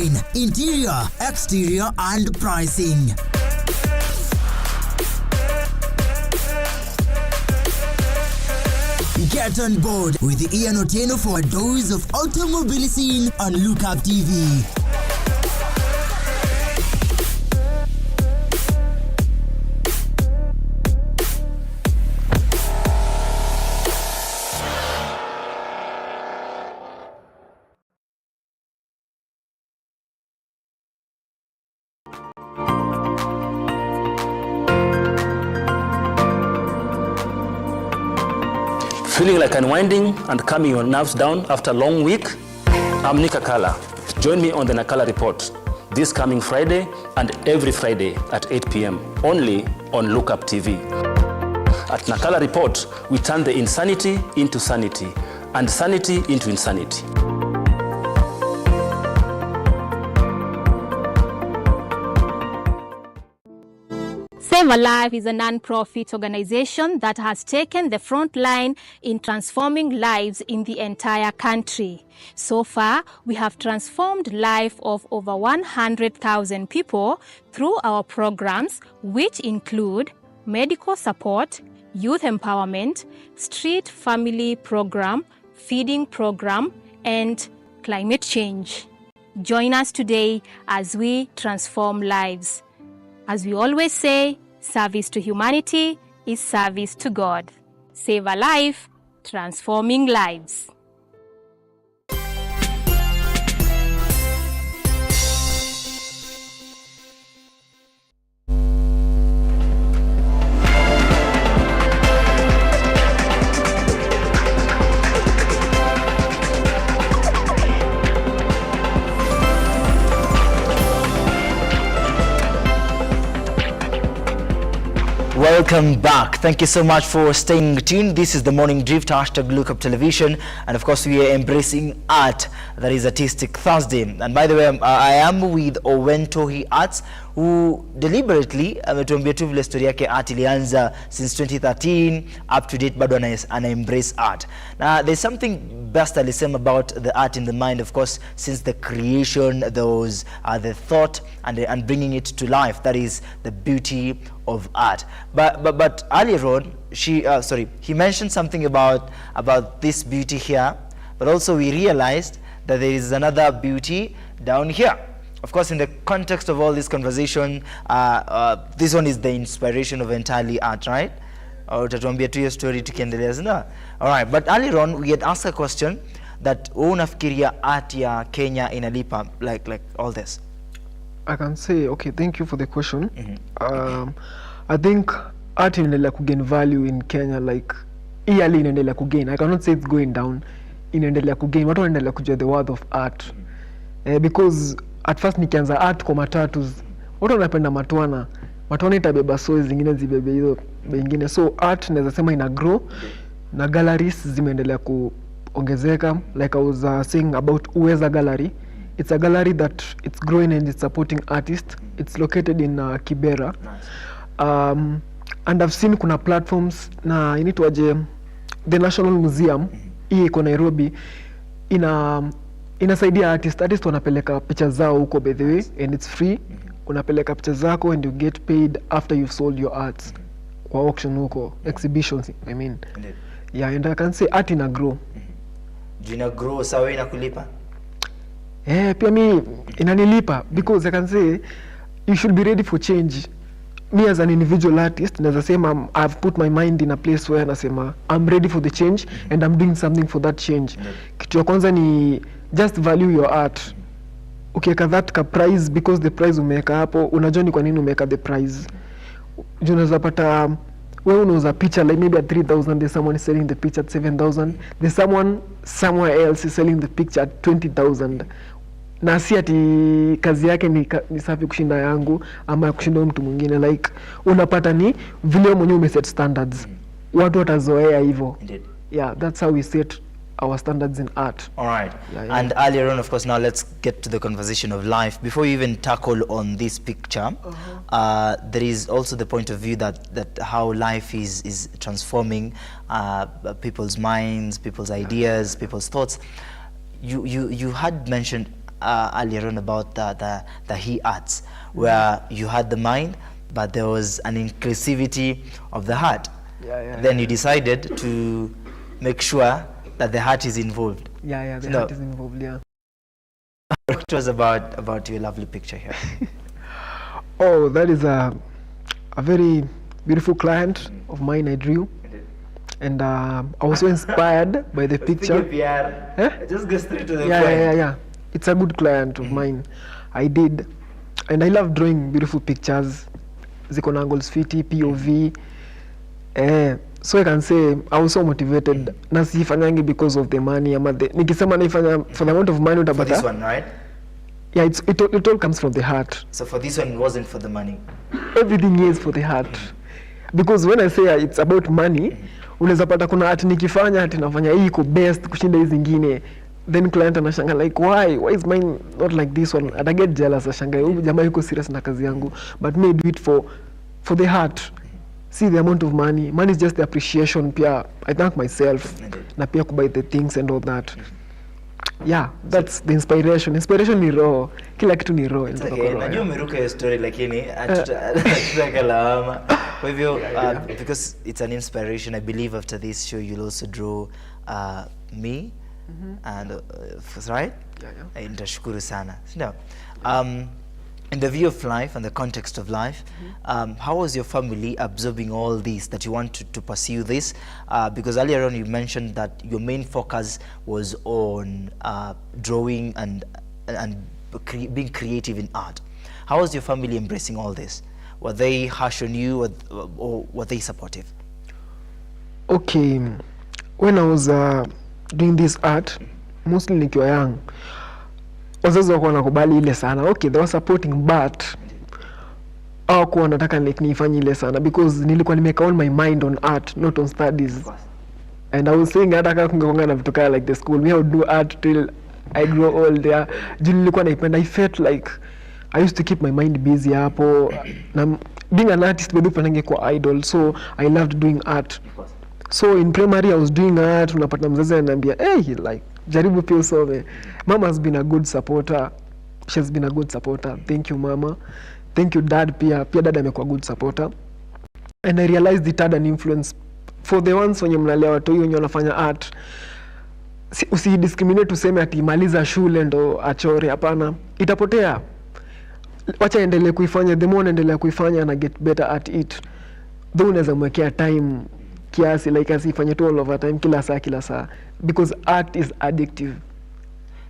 design, interior, exterior, and pricing. Get on board with Ian Otieno for a dose of automobile scene on Lookup TV. Feeling like unwinding and calming your nerves down after a long week? I'm Nika Kala. Join me on the Nakala Report this coming Friday and every Friday at 8 p.m. only on Lookup TV. At Nakala Report, we turn the insanity into sanity and sanity into insanity. Save a Life is a non-profit organization that has taken the front line in transforming lives in the entire country. So far, we have transformed life of over 100,000 people through our programs, which include medical support, youth empowerment, street family program, feeding program, and climate change. Join us today as we transform lives. As we always say, service to humanity is service to God. Save a life, transforming lives. Welcome back. Thank you so much for staying tuned. This is the Morning Drift, hashtag Lookup Television, and of course we are embracing art, that is Artistic Thursday. And by the way, I am with Owentohi Arts, who deliberately ametuambia tu vile story yake art ilianza since 2013 up to date, bado ana embrace art. Now there's something best alisema about the art in the mind, of course, since the creation, those the thought and bringing it to life. That is the beauty of art. But earlier on, he mentioned something about this beauty here, but also we realized that there is another beauty down here. Of course, in the context of all this conversation, this one is the inspiration of entirely art, right? Utatuambia tu hiyo story tukiendelea, zina? All right, but earlier on we had asked a question that unafikiria art ya Kenya inalipa, like all this. I can say, okay, thank you for the question. I think art inaendelea kugain value in Kenya, like yearly inaendelea kugain. I cannot say it's going down. Inaendelea kugain. Watu wanaendelea kujua the worth of art. Because at first nikianza art kwa matatu, watu wanapenda matwana. Matwana itabeba so zingine zibebe hizo bengine. So art naweza sema ina grow na galleries zimeendelea kuongezeka. Like I was saying about Uweza Gallery. It's a gallery that it's growing and it's supporting artists. It's located in Kibera. Nice. And I've seen kuna platforms na inaitwaje, the National Museum hii iko Nairobi inasaidia artists wanapeleka picha zao huko, by the way, and it's free. Unapeleka picha zako and you get paid after you've sold your arts kwa auction huko, exhibitions, I mean. Indeed. Yeah, and I can say art ina grow. Ina grow sawa inakulipa? Pia mi inanilipa, because I can say you should be ready for change. Me as an individual artist, naweza sema I've put my mind in a place where nasema I'm ready for the change and I'm doing something for that change. Kitu ya kwanza ni just value your art. Ukiweka that ka price, because the price umeweka hapo, unajua ni kwa nini umeweka the price. Unaweza pata wewe unauza picha like maybe at 3,000, there's someone selling the picture at 7,000, there's someone somewhere else is selling the picture at 20,000. Na si ati kazi yake ni safi kushinda yangu ama kushinda mtu mwingine, like unapata ni vile mwenyewe umeset standards, watu watazoea hivyo. Yeah, that's how we set our standards in art. All right. Yeah. And earlier on, of course, now let's get to the conversation of life. Before you even tackle on this picture, there is also the point of view that how life is transforming people's minds, people's ideas, people's thoughts. You had mentioned earlier on about the he arts, where you had the mind, but there was an inclusivity of the heart. Then you decided to make sure that the heart is involved. The heart is involved, What was about your lovely picture here? Oh, that is a very beautiful client of mine I drew. And I was so inspired by the picture. Just go straight to the point. It's a good client of mine. I did. And I love drawing beautiful pictures. Ziko na angles fiti, POV. So I can say I was so motivated. Na sifanyangi because of the money. Nikisema naifanya for the amount of money utapata. For this one, right? Yeah, it all comes from the heart. So for this one, it wasn't for the money? Everything is for the heart. Because when I say it's about money, unaweza pata kuna ati nikifanya ati nafanya hii iko best kushinda hizi zingine, then client anashanga like why is mine not like this one, and I get jealous, ashanga huyu jamaa yuko serious na kazi yangu, but me do it for the heart. See the amount of money is just the appreciation. Pia I thank myself na pia kubuy the things and all that. That's the inspiration ni raw, kila kitu ni raw. Najua umeruka hiyo story lakini hatutaka lawama. Kwa hivyo because it's an inspiration, I believe after this show you'll also draw me and right? Nitashukuru sana. No. In the view of life and the context of life, how was your family absorbing all this, that you want to pursue this? Because earlier on you mentioned that your main focus was on drawing and being creative in art. How was your family embracing all this? Were they harsh on you or were they supportive? Okay, when I was doing this art, mostly nikiwa young, wazazi wako wanakubali ile sana. Okay, they were supporting, but hawakuwa wanataka like nifanye ile sana because nilikuwa nimeka all my mind on art, not on studies. And I was saying hata kama kungekuwa na vitu kama like the school, we would do art till I grow old. Juu nilikuwa naipenda. I felt like I used to keep my mind busy hapo. Na being an artist bado panange kwa idol, so I loved doing art. So in primary I was doing art, unapata mzazi ananiambia, hey, like jaribu pia usome. Mama has been a good supporter. She has been a good supporter. Thank you mama. Thank you dad pia. Pia dad amekuwa good supporter. And I realized it had an influence for the ones wenye mnalea watu wenye wanafanya art. Usidiscriminate useme ati maliza shule ndo achore, hapana. Itapotea. Wacha endelee kuifanya, the more endelea kuifanya na get better at it. Though unaweza mwekea time kiasi, like asifanye tu all over time, kila saa, because art is addictive.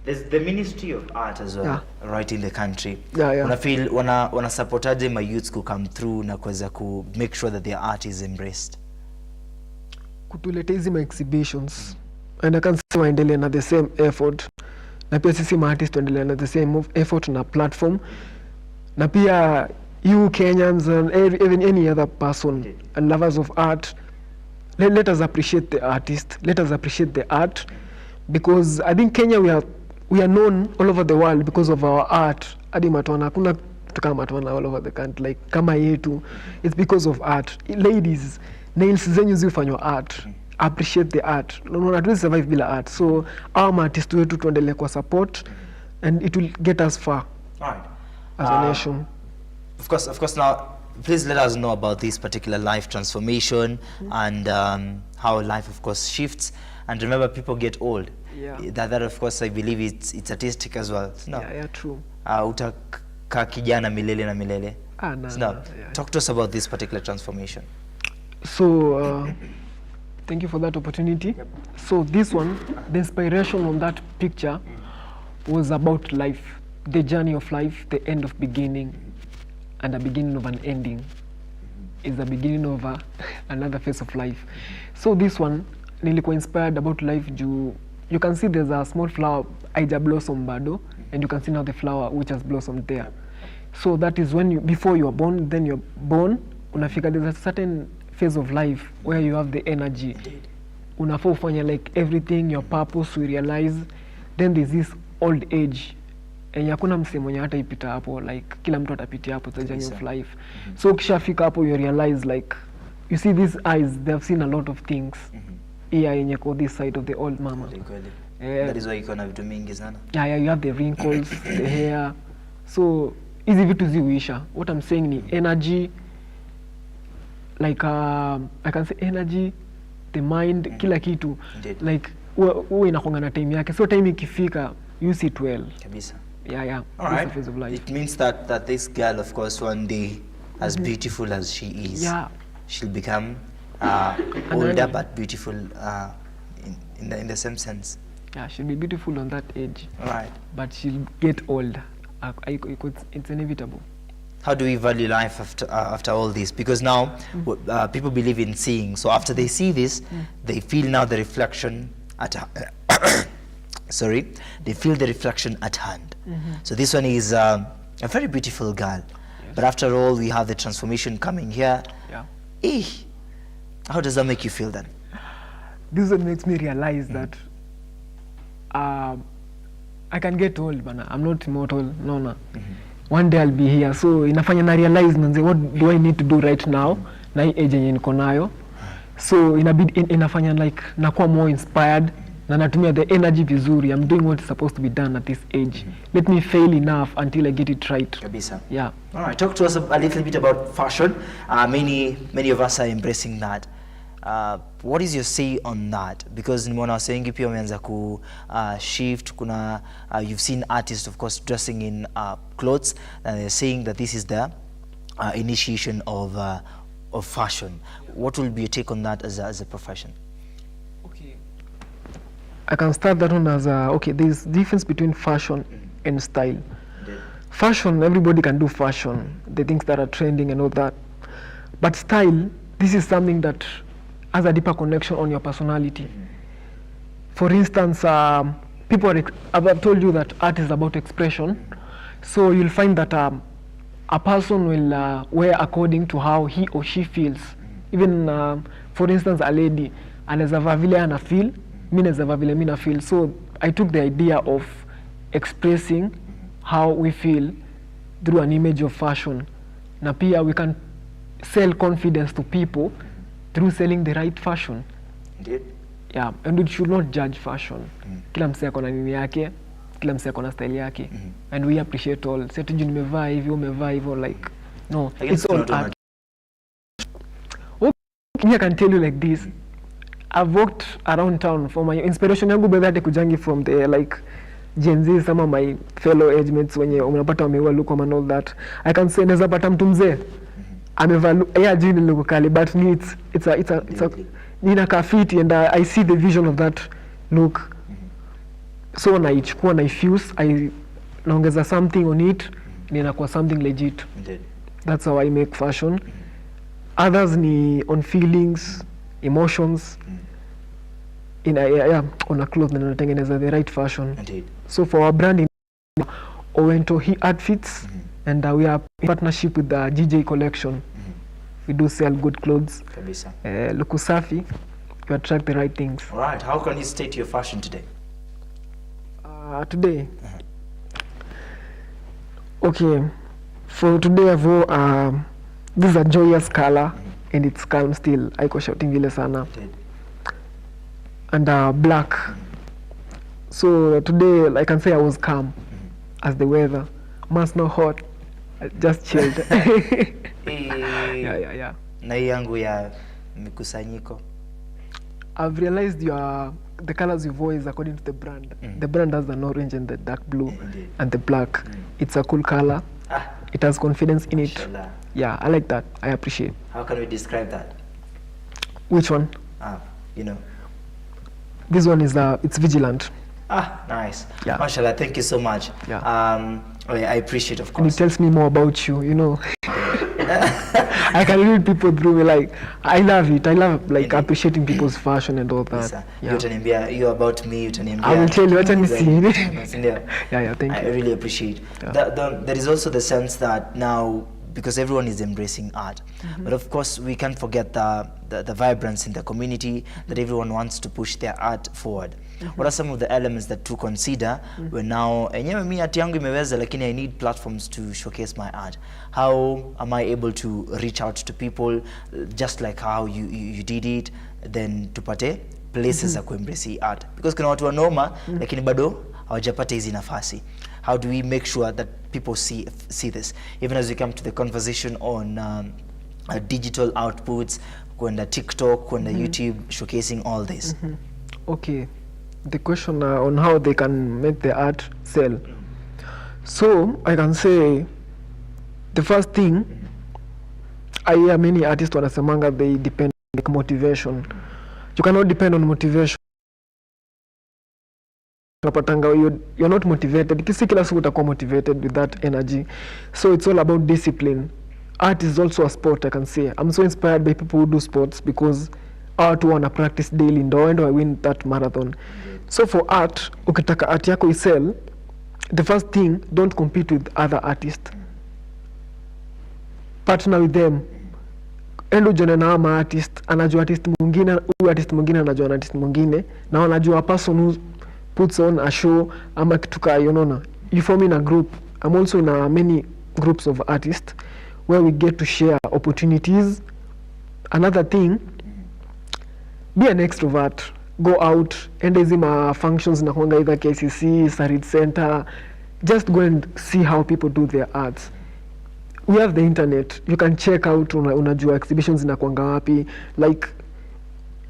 There's the Ministry of Art as well, right in the country. Una feel wana supportaje my youths ku come through na kuweza ku make sure that their art is embraced? Kutuleta hizi ma exhibitions, and I can say waendelee na the same effort, na pia sisi ma artists tuendelee na the same effort na platform, na pia you Kenyans and even any other person and lovers of art, let us appreciate the artist, let us appreciate the art, because I think Kenya we are known all over the world because of our art. Hadi matwana hakuna kitu kama matwana all over the country, like kama yetu, it's because of art. Ladies, nails zenyu zifanywa art, appreciate the art. No, hatuwezi survive bila art. So our artists wetu tuendelee kwa support and it will get us far. All right. As a nation. Of course. Now, please let us know about this particular life transformation and how life, of course, shifts. And remember, people get old. That of course, I believe it's artistic as well. No. True. Utaka kijana milele na milele. No. Talk to us about this particular transformation. So, thank you for that opportunity. So this one, the inspiration on that picture was about life, the journey of life, the end of beginning, and the beginning of an ending is the beginning of another phase of life. So this one, nilikuwa inspired about life. You can see there's a small flower, haija blossom bado, and you can see now the flower which has blossomed there. So that is when before you are born, then you're born, unafika, there's a certain phase of life where you have the energy. Unafaa ufanya like everything, your purpose, we realize. Then there's this old age. And hakuna msemo mwenye hata ipita hapo, like kila mtu atapitia hapo, the journey of life. So ukishafika hapo, you realize like, you see these eyes, they have seen a lot of things. Yenye ko this side of the old mama. That is why you can have vitu mingi sana. Yeah, you have the wrinkles, the hair. So hizi vitu ziuisha. What I'm saying ni energy, like I can say energy, the mind, kila kitu. Indeed. Like uwe inakuanga na time yake. So time ikifika, use it well. Kabisa. Yeah. All right. It's the phase of life. It means that this girl, of course, one day, as beautiful as she is, she'll become older but beautiful in the same sense. Yeah, she'll be beautiful on that age. All right. But she'll get old. It's inevitable. How do we value life after all this? Because now people believe in seeing. So after they see this, they feel now the reflection at sorry, they feel the reflection at hand. So this one is a very beautiful girl. Yes. But after all, we have the transformation coming here. Yeah. How does that make you feel then? This one makes me realize that I can get old, but I'm not immortal. No. One day I'll be here. So inafanya na realize manze, what do I need to do right now? Na hii age yenye niko nayo. So inafanya like nakuwa more inspired na natumia the energy vizuri. I'm doing what's supposed to be done at this age. Let me fail enough until I get it right. Kabisa. Yeah. All right. Talk to us a little bit about fashion. Many of us are embracing that. What is your say on that? Because nimeona wase wengi pia wameanza ku shift. Kuna you've seen artists, of course, dressing in clothes, and they're saying that this is the initiation of fashion. What will be your take on that as a profession? Okay, I can start that one as okay. There's difference between fashion and style. Fashion, everybody can do fashion, the things that are trending and all that. But style, this is something that has a deeper connection on your personality. For instance, I've told you that art is about expression. So you'll find that a person will wear according to how he or she feels. Even, for instance, a lady, anaweza vaa vile ana feel, mimi naweza vaa vile mimi na feel. So I took the idea of expressing how we feel through an image of fashion. Na pia we can sell confidence to people through selling the right fashion. Indeed. Yeah, and we should not judge fashion. Kila msee ako na nini yake, kila msee ako na style yake. And we appreciate all. Sasa tujue nimevaa hivi, umevaa hivyo, like no, it's all art. Okay, I can tell you like this. I've walked around town for my inspiration yangu bedhate kujangi from the like Gen Z, some of my fellow age mates wenye unapata wameua look and all that. I can say naweza pata mtu mzee amevaa jini look kali, but it's a nina kafiti, and I see the vision of that look. So naichukua na infuse, naongeza something on it, ninakuwa something legit. Indeed. That's how I make fashion. Others ni on feelings, emotions. On a cloth na natengeneza the right fashion. Indeed. So for our brand Owento Outfits, and we are in partnership with the GJ Collection. We do sell good clothes. Kabisa. Lukusafi, you attract the right things. All right. How can you state your fashion today? Today, okay, for today I've wore this is a joyous color, and it's calm still. Aiko shouting vile sana. And black. So today I can say I was calm as the weather. Man's not hot, just chilled. Yeah. Na yangu ya mikusanyiko. I've realized the colors you wear is according to the brand. The brand has an orange and the dark blue and the black. It's a cool color. It has confidence in it. Yeah, I like that. I appreciate. How can we describe that? Which one? This one is it's vigilant. Nice. Yeah. Mashallah, thank you so much. Yeah. I appreciate, of course. And it tells me more about you, you know. I can read people through me, like, I love it. I love, like, appreciating people's fashion and all that. Yeah. You about me, I will tell you what I'm seeing. Yeah, thank you. I really appreciate. There is also the sense that now, because everyone is embracing art, but of course we can't forget the vibrance in the community, that everyone wants to push their art forward. What are some of the elements that to consider when now enyewe mimi art yangu imeweza lakini I need platforms to showcase my art? How am I able to reach out to people just like how you did it, then tupate places za kuembrace art, because kuna watu wanoma lakini bado hawajapata hizi nafasi. How do we make sure that people see this, even as we come to the conversation on digital outputs, kwenda TikTok, kwenda YouTube, showcasing all this? Okay, the question on how they can make the art sell. So I can say the first thing, I hear many artists wanasemanga they depend on motivation. You cannot depend on motivation. You're not motivated. Kisi kila siku utakuwa motivated with that energy. So it's all about discipline. Art is also a sport, I can say. I'm so inspired by people who do sports because art wanna practice daily ndo I win that marathon. So for art, ukitaka art yako isell, the first thing, don't compete with other artists. Partner with them. Endo jone na ama artist, anajua artist mwingine, huyu artist mwingine anajua artist mwingine, na wanajua person who puts on a show ama kituka, you know, you form in a group. I'm also in many groups of artists where we get to share opportunities. Another thing, be an extrovert. Go out, enda hizi ma functions na kuanga either KCC, Sarit Center. Just go and see how people do their arts. We have the internet. You can check out, unajua exhibitions inakuanga wapi. Like,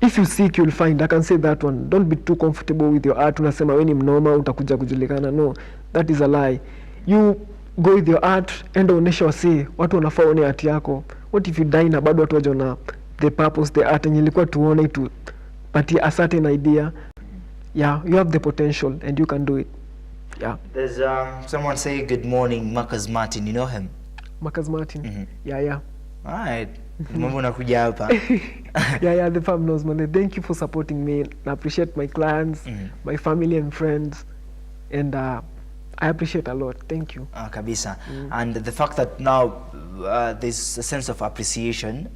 if you seek, you'll find. I can say that one. Don't be too comfortable with your art. Unasema we ni mnoma, utakuja kujulikana. No, that is a lie. You go with your art, enda onesha wasi, watu wanafaa one art yako. What if you die na bado watu wajona the purpose, the art, yenye ilikuwa tuone tu patia a certain idea. Yeah, you have the potential and you can do it. Yeah. There's someone say good morning, Marcus Martin. You know him? Marcus Martin. Yeah. All right. Mambo nakuja hapa. Yeah, the fam knows, man. Thank you for supporting me. I appreciate my clients, my family and friends, and I appreciate a lot. Thank you. Kabisa. And the fact that now there's a sense of appreciation,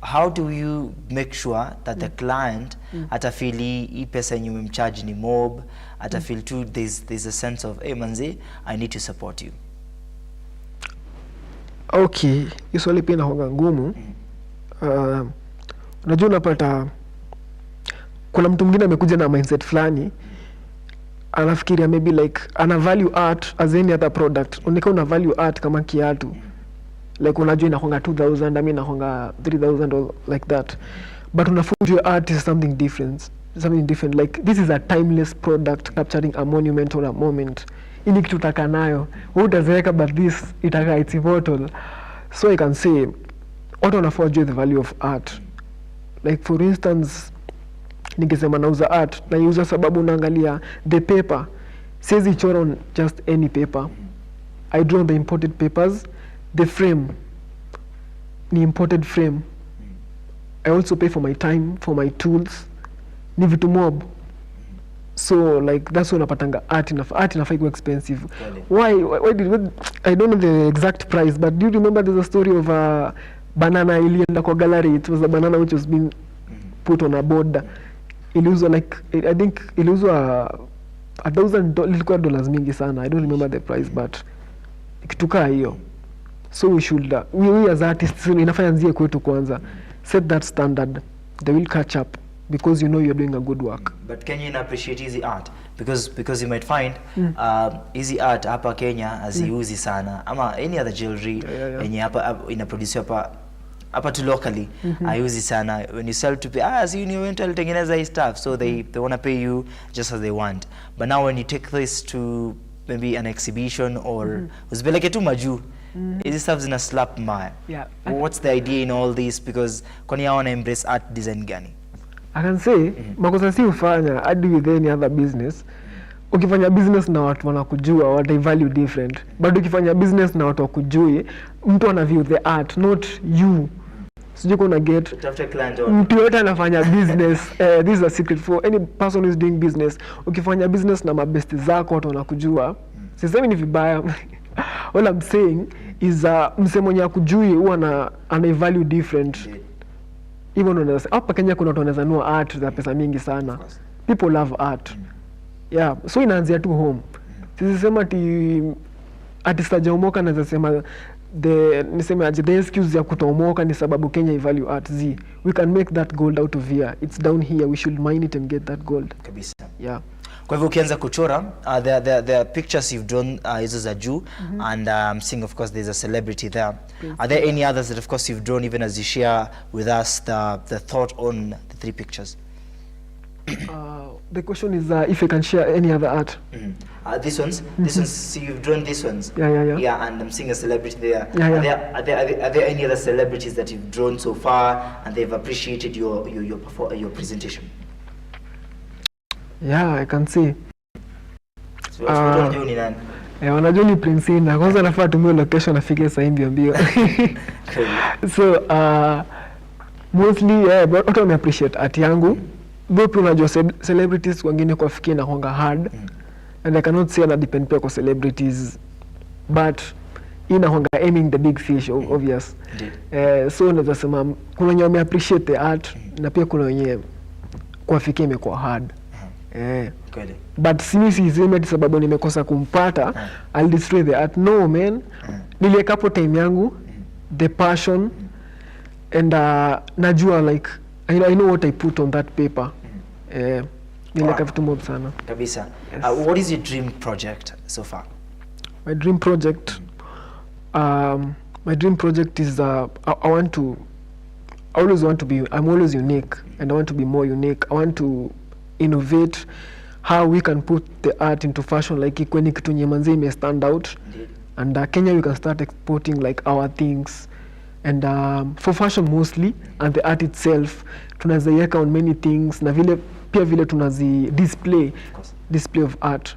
how do you make sure that the client atafili hii pesa yenye umemcharge ni mob, atafeel too there's a sense of, hey manzi, I need to support you? Okay, hiyo swali pia inakuwa ngumu. Unajua unapata kuna mtu mwingine amekuja na mindset fulani, anafikiria maybe like ana value art as any other product. Unika una value art kama kiatu. Like unajua inakuanga 2,000, mimi inakuanga 3,000 or like that. But unafunja your art is something different. Like this is a timeless product capturing a monument or a moment. Ini kitu utaka nayo, utazeeka, but this itaka, it's immortal. So I can say watu wanafaa wajue the value of art. Like for instance, nikisema nauza art, naiuza sababu unaangalia the paper. Siwezi chora on just any paper. I draw on the imported papers. The frame ni imported frame. I also pay for my time, for my tools. Ni vitu mob. So like that's when unapatanga art inafaa iko expensive. Why did I don't know the exact price, but do you remember there's a story of a banana ilienda kwa gallery? It was a banana which was being put on a board. Iliuzwa like I think iliuzwa $1,000, ilikuwa dollars mingi sana. I don't remember the price, but ikituka hiyo. So we should we as artists inafanya nzie kwetu kwanza set that standard. They will catch up because you know you're doing a good work. But Kenyan appreciate easy art because you might find easy art hapa Kenya haziuzi sana, ama any other jewelry yenye hapa inaproduce hapa tu locally haiuzi sana. When you sell to you went to tengeneza hii stuff, so they want to pay you just as they want. But now when you take this to maybe an exhibition or usipeleke tu majuu, hizi stuff zina slap mbaya. What's the idea in all this? Because kwani hao wana embrace art design gani? I can say makosa si ufanya hadi with any other business. Ukifanya business na watu wanakujua, what they value different. But ukifanya business na watu wakujui, mtu ana view the art, not you. Sijui kuna get mtu yote anafanya business. This is a secret for any person who is doing business. Ukifanya business na mabesti zako watu wanakujua, sisemi ni vibaya. All I'm saying is mse mwenye akujui huwa ana value different. Even when hapa Kenya kuna watu wanaweza nunua art za pesa mingi sana. People love art. Yeah, so inaanzia tu home. Sisi sema artist hajaomoka, naweza sema the excuse ya kutomoka ni sababu Kenya I value art. We can make that gold out of here. It's down here. We should mine it and get that gold. Kabisa. Yeah. Kwa hivyo ukianza kuchora, there are pictures you've drawn hizo za juu, and I'm seeing of course there's a celebrity there. Are there any others that of course you've drawn, even as you share with us the thought on the 3 pictures? The question is if I can share any other art. These ones, so you've drawn these ones. Yeah, and I'm seeing a celebrity there. Yeah. Are there any other celebrities that you've drawn so far and they've appreciated your presentation? Yeah, I can see. So unajua ni nani? Wanajua ni Prince na kwanza nafaa tumie location afike saa mbio mbio. So mostly watu wame appreciate art yangu. Though unajua celebrities wengine kuwafikia na honga hard. And I cannot say na depend pia kwa celebrities, but ina honga aiming the big fish, obvious. So naweza sema kuna wenye wame appreciate the art na pia kuna wenye kuwafikia imekuwa hard. Kweli. But si sababu nimekosa kumpata, I'll destroy the art. No man. Nilieka hapo time yangu, the passion, and najua like I know what I put on that paper. Nilieka vitu mob sana. Kabisa. Yes. What is your dream project so far? My dream project is I'm always unique, and I want to be more unique. I want to innovate how we can put the art into fashion, like ikweni kitu nyemanzi ime stand out. Indeed. And Kenya we can start exporting like our things, and for fashion mostly, and the art itself tunaziweka on many things na vile tunazi display of art.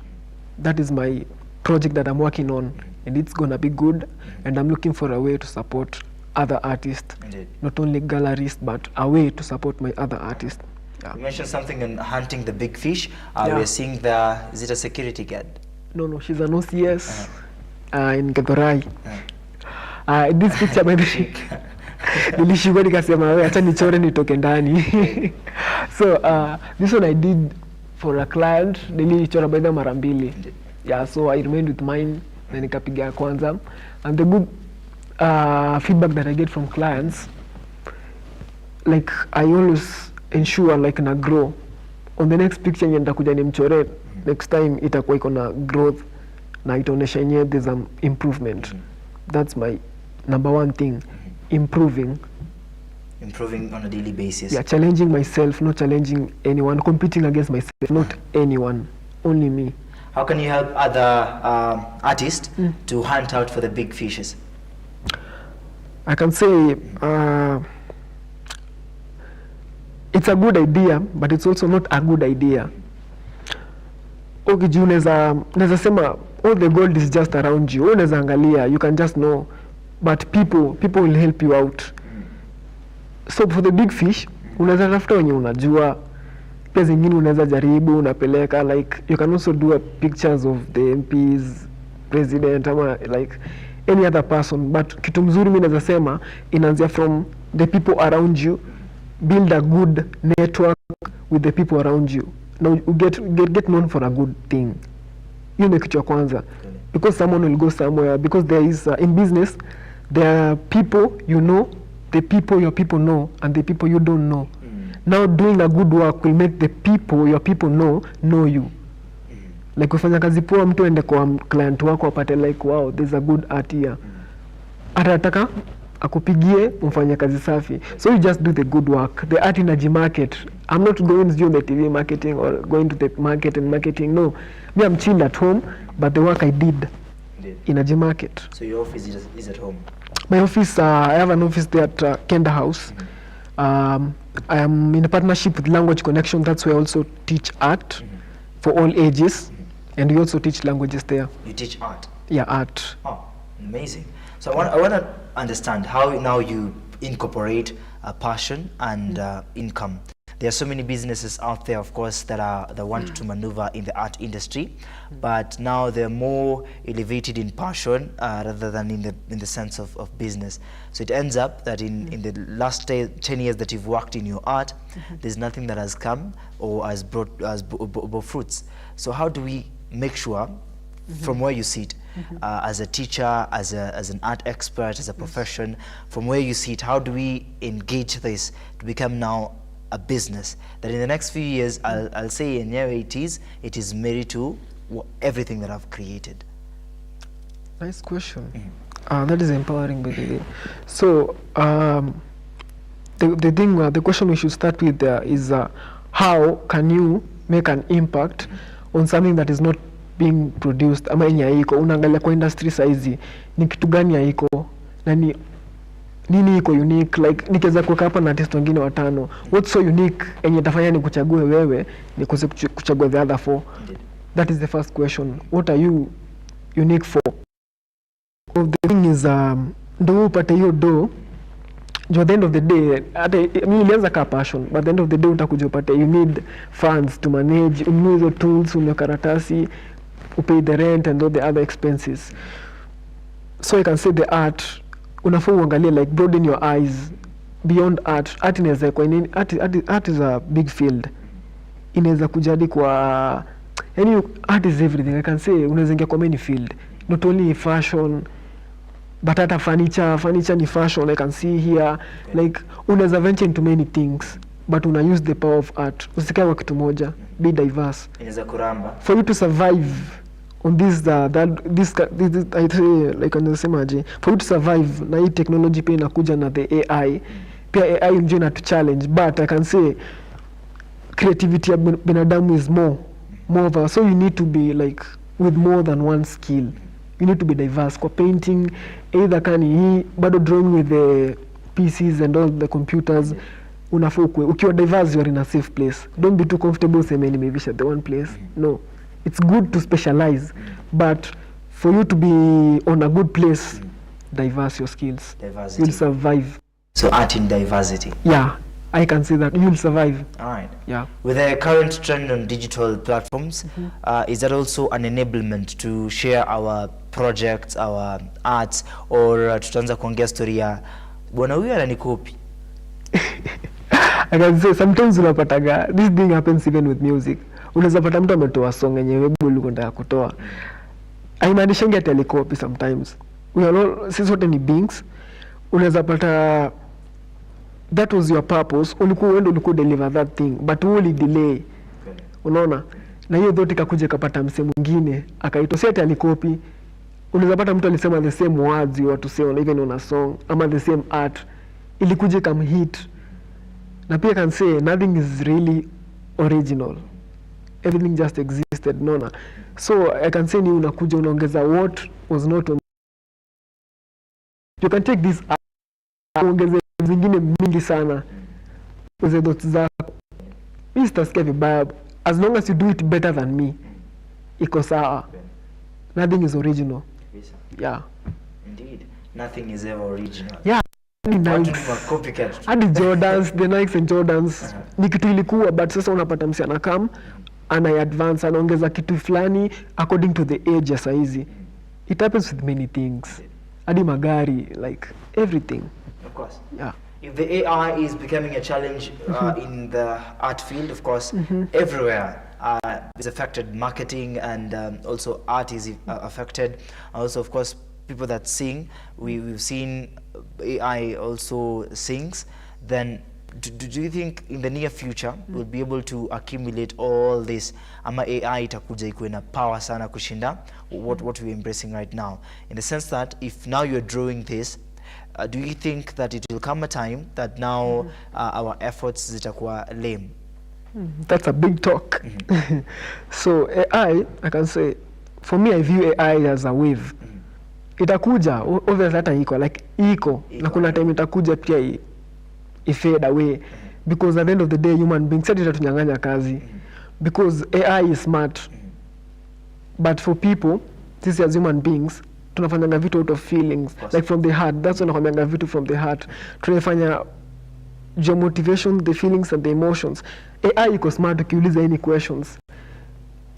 That is my project that I'm working on, and it's gonna be good, and I'm looking for a way to support other artists. Indeed. Not only galleries, but a way to support my other artists. Yeah. You mentioned something in hunting the big fish. Yeah. We're seeing is it a security guard? No, she's an OCS in Githurai. This picture by the nilishikwa nikasema wewe acha nichore nitoke ndani. So this one I did for a client, nilichora by the mara mbili. Yeah, so I remained with mine na nikapiga kwanza, and the good feedback that I get from clients, like I always ensure like na grow on the next picture yenye nitakuja nimchore next time itakuwa iko na growth na itaonesha yenyewe there's an improvement. That's my number one thing, improving on a daily basis. Yeah, challenging myself, not challenging anyone, competing against myself, not anyone, only me. How can you help other artists to hunt out for the big fishes? I can say it's a good idea, but it's also not a good idea. Okay, juu neza sema all the gold is just around you. Unaweza angalia, you can just know, but people will help you out. So for the big fish, unaweza tafuta wenye unajua, pia zingine unaweza jaribu unapeleka, like you can also do pictures of the MPs, president, ama like any other person. But kitu mzuri mimi naweza sema inaanzia from the people around you. Build a good network with the people around you. Now you get known for a good thing. You make it your kwanza. Because someone will go somewhere. Because there is in business, there are people you know, the people your people know, and the people you don't know. Now doing a good work will make the people your people know you. Like ufanya kazi poa, mtu ende kwa client wako apate like wow, there's a good art here. Atataka akupigie mfanye kazi safi. So you just do the good work. The art in a market. I'm not going to do the TV marketing or going to the market and marketing. No. Me, I'm chill at home, but the work I did in a market. So your office is at home? My office, I have an office there at Kenda House. I am in a partnership with Language Connection. That's where I also teach art for all ages. And we also teach languages there. You teach art? Yeah, art. Oh, amazing. So I want to understand how now you incorporate passion and income. There are so many businesses out there, of course, that want to maneuver in the art industry, but now they're more elevated in passion rather than in the sense of business. So it ends up that in the last 10 years that you've worked in your art, there's nothing that has come or has brought fruits. So how do we make sure from where you sit, as a teacher, as an art expert, as a profession, from where you sit, how do we engage this to become now a business that in the next few years, I'll say in your 80s, it is married to everything that I've created? Nice question. That is empowering, by the way. So the question we should start with there is how can you make an impact on something that is not being produced ama yenye haiko. Unaangalia kwa industry saizi ni kitu gani haiko na nini iko unique, like nikiweza kuweka hapa na artist wengine watano, what's so unique yenye itafanya ni kuchague wewe ni kuchagua the other four. That is the first question. What are you unique for? The thing is ndo upate hiyo do, at the end of the day, mimi ilianza ka passion, but at the end of the day utakuja upate you need funds to manage, ununue hizo tools, ununue karatasi, pay the rent and all the other expenses. So I can say the art, unafaa uangalie, like broaden your eyes beyond art. Art inaweza kwa nini, art is a big field. Inaweza kujadi kwa, yani art is everything. I can say unaweza ingia kwa many field, not only fashion but hata furniture ni fashion. I can see here, like unaweza venture into many things, but una use the power of art. Usikae kwa kitu moja, be diverse. Inaweza kuramba For you to survive on this I say, like anasemaje, for you to survive na hii technology pia inakuja na the AI. Pia AI ndio ina to challenge, but I can say creativity ya binadamu is more of a, so you need to be like with more than one skill. You need to be diverse. Kwa painting, either kani hii, bado drawing with the PCs and all the computers, unafaa ukiwa diverse, you are in a safe place. Don't be too comfortable saying nimevisha the one place. No. It's good to specialize, but for you to be on a good place, diverse your skills. Diversity. You'll survive. So art in diversity. Yeah, I can say that. You'll survive. All right. Yeah. With the current trend on digital platforms, is that also an enablement to share our projects, our arts, or tutaanza kuongea story ya bwana huyu ananikopi? I can say sometimes unapataga, this thing happens even with music. Unaweza pata mtu ametoa song yenye wewe ulikuwa unataka kutoa. Haimaanishangi ati alikopi sometimes. We are all, sisi wote ni beings. Unaweza pata that was your purpose, ulikuwa deliver that thing, but wewe delay. Unaona? Na hiyo doti kakuja kapata mse mwingine, akaitoa, si ati alikopi. Unaweza pata mtu alisema the same words you want to say on even on a song, ama the same art, ilikuja kama hit. Na pia can say nothing is really original. Everything just existed, nona. So I can say ni unakuja unaongeza what was not on. You can take this uongeze zingine mingi sana uze dot zako. Mimi sitasikia vibaya as long as you do it better than me. Iko sawa. Nothing is original. Yeah. Indeed. Nothing is ever original. Yeah. Copycat. Hadi Jordans, the Nikes and Jordans ni kitu ilikuwa, but sasa unapata msi anakam ana advance anaongeza kitu fulani according to the age ya saizi. It happens with many things. Hadi magari, like everything. Of course. Yeah. If the AI is becoming a challenge in the art field, of course, everywhere is affected. Marketing and also art is affected. Also, of course, people that sing, we've seen AI also sings. Then do you think in the near future we'll be able to accumulate all this, ama AI itakuja ikuwe na power sana kushinda what we're embracing right now, in the sense that if now you're drawing this, do you think that it will come a time that now our efforts zitakuwa lame? That's a big talk. So AI, I can say, for me, I view AI as a wave. Itakuja, obviously hata iko, like iko, na kuna time itakuja pia fade away, because at the end of the day human beings said itatunyang'anya kazi, because AI is smart, but for people, sisi as human beings tunafanyanga vitu out of feelings, like from the heart. That's when nakwambianga vitu from the heart. Tunafanya your motivation, the feelings and the emotions. AI iko smart, ukiuliza any questions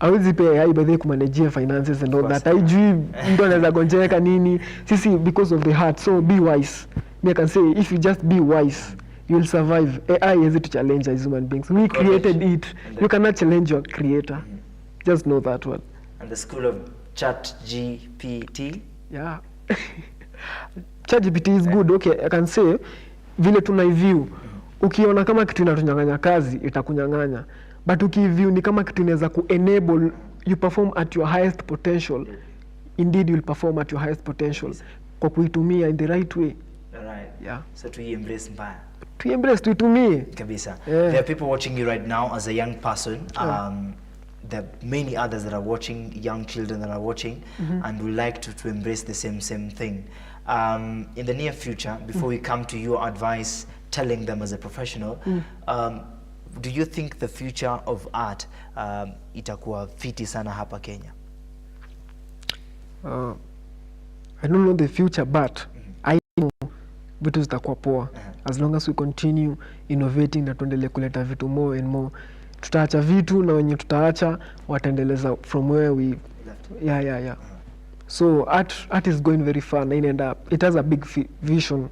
hawezi pia AI by the way kumanage finances and all that. Haijui mtu anaweza gonjeka nini. Sisi because of the heart, so be wise. I can say if you just be wise, you will survive. AI is to challenge as human beings. We created it. You cannot challenge your creator. Just know that one. And the school of ChatGPT? Yeah. ChatGPT is good. Okay, I can say vile tunai-view. Ukiona kama kitu inatunyang'anya kazi, itakunyang'anya. But uki-view ni kama kitu inaweza ku-enable you perform at your highest potential. Indeed, you'll perform at your highest potential. Kwa kuitumia in the right way. Alright. Yeah. So embrace mbaya. Embrace, tuitumie. Kabisa. Yeah. There are people watching you right now as a young person. There are many others that are watching, young children that are watching, and would like to embrace the same thing. In the near future, before we come to your advice, telling them as a professional, do you think the future of art itakuwa fiti sana hapa Kenya? I don't know the future, but I know vitu zitakuwa poa. As long as we continue innovating na tuendelee kuleta vitu more and more. Tutaacha vitu na wenye tutaacha wataendeleza from where we left. Yeah. So art is going very far and it has a big vision.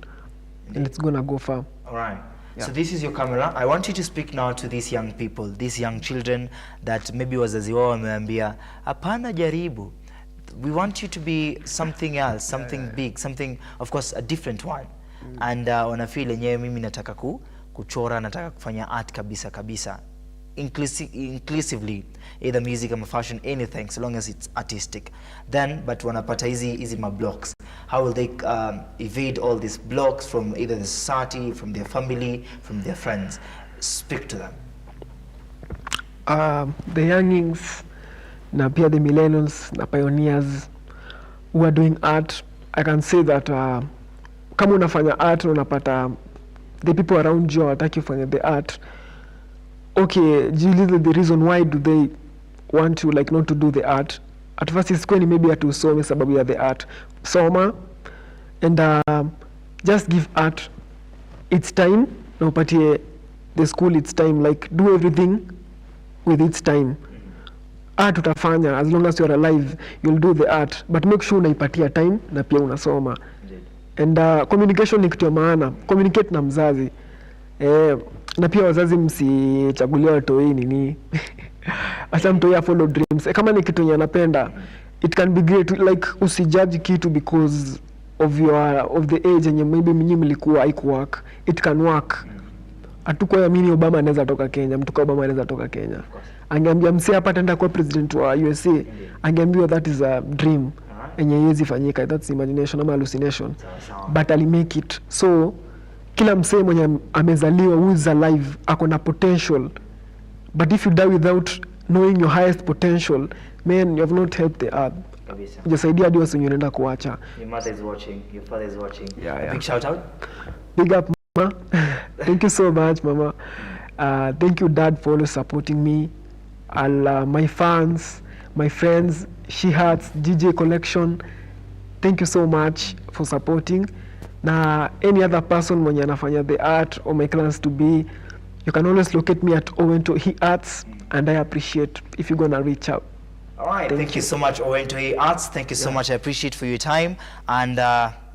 Indeed. And it's gonna go far. All right. Yeah. So this is your camera. I want you to speak now to these young people, these young children that maybe wazazi wao wameambia hapana jaribu. We want you to be something else, something big, something, of course, a different one. And wanafeel yenyewe mimi nataka kuchora, nataka kufanya art kabisa. Inclusively, either music or fashion, anything, so long as it's artistic. Then, but wanapata hizi blocks. How will they evade all these blocks from either the society, from their family, from their friends? Speak to them. The youngings, na pia the millennials, na pioneers who are doing art, I can say that kama unafanya art unapata the people around you hawataki ufanye the art. Okay, jiulize the reason why do they want you like not to do the art. At first it's kweli maybe hatusome sababu ya the art. Soma and just give art its time na upatie the school its time, like do everything with its time. Art utafanya as long as you are alive, you'll do the art, but make sure unaipatia time na pia unasoma. And communication ni kitu ya maana. Communicate na mzazi. Na pia wazazi msichagulia watoi nini. Acha mtoi ya follow dreams. Kama ni kitu yenye anapenda, it can be great. Like usijudge kitu because of the age yenye maybe mnyi mlikuwa haikuwork. It can work. Hatuko yamini Obama anaweza toka Kenya, mtuko Obama anaweza toka Kenya. Angeambia msi hapa ataenda kuwa president wa USA, angeambiwa that is a dream. Enye yezi fanyika, that's imagination ama hallucination. But ali make it. So kila msee mwenye amezaliwa who is alive ako na potential, but if you die without knowing your highest potential, man, you have not helped the earth. Ujasaidia hadi wasi unaenda kuacha. Your mother is watching, your father is watching. Yeah. Big shout out. Big up mama. Thank you so much mama. Thank you dad for always supporting me. All my fans, my friends, She Hearts, DJ Collection, thank you so much for supporting. Na any other person mwenye anafanya the art or my class to be, you can always locate me at Owento He Arts, and I appreciate if you're gonna reach out. All right, thank you so much Owento He Arts. Thank you so much. I appreciate for your time, and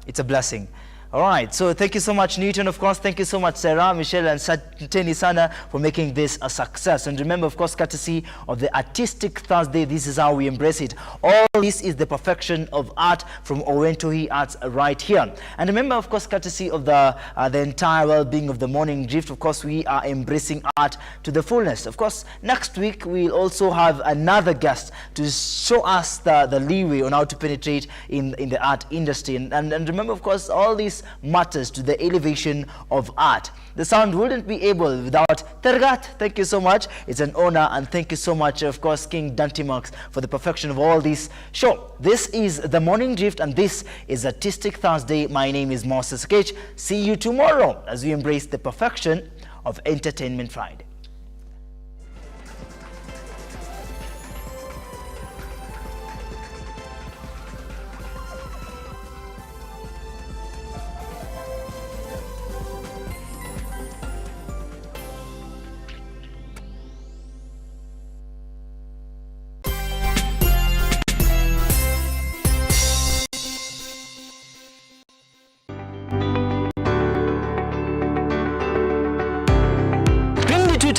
it's a blessing. All right, so thank you so much, Newton. Of course, thank you so much, Sarah, Michelle, and Sateni Sana for making this a success. And remember, of course, courtesy of the Artistic Thursday, this is how we embrace it. All this is the perfection of art from Owento He Arts right here. And remember, of course, courtesy of the entire well-being of the Morning Drift, of course, we are embracing art to the fullness. Of course, next week, we'll also have another guest to show us the leeway on how to penetrate in the art industry. And remember, of course, all these matters to the elevation of art. The sound wouldn't be able without Tergat. Thank you so much. It's an honor, and thank you so much, of course, King Dantimax, for the perfection of all this show. This is the Morning Drift, and this is Artistic Thursday. My name is Moses Cage. See you tomorrow as we embrace the perfection of Entertainment Friday.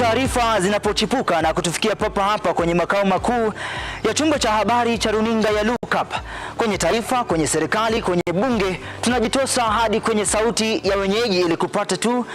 taarifa zinapochipuka na kutufikia papa hapa kwenye makao makuu ya chumba cha habari cha runinga ya Lookup. Kwenye taifa, kwenye serikali, kwenye bunge, tunajitosa hadi kwenye sauti ya wenyeji ili kupata tu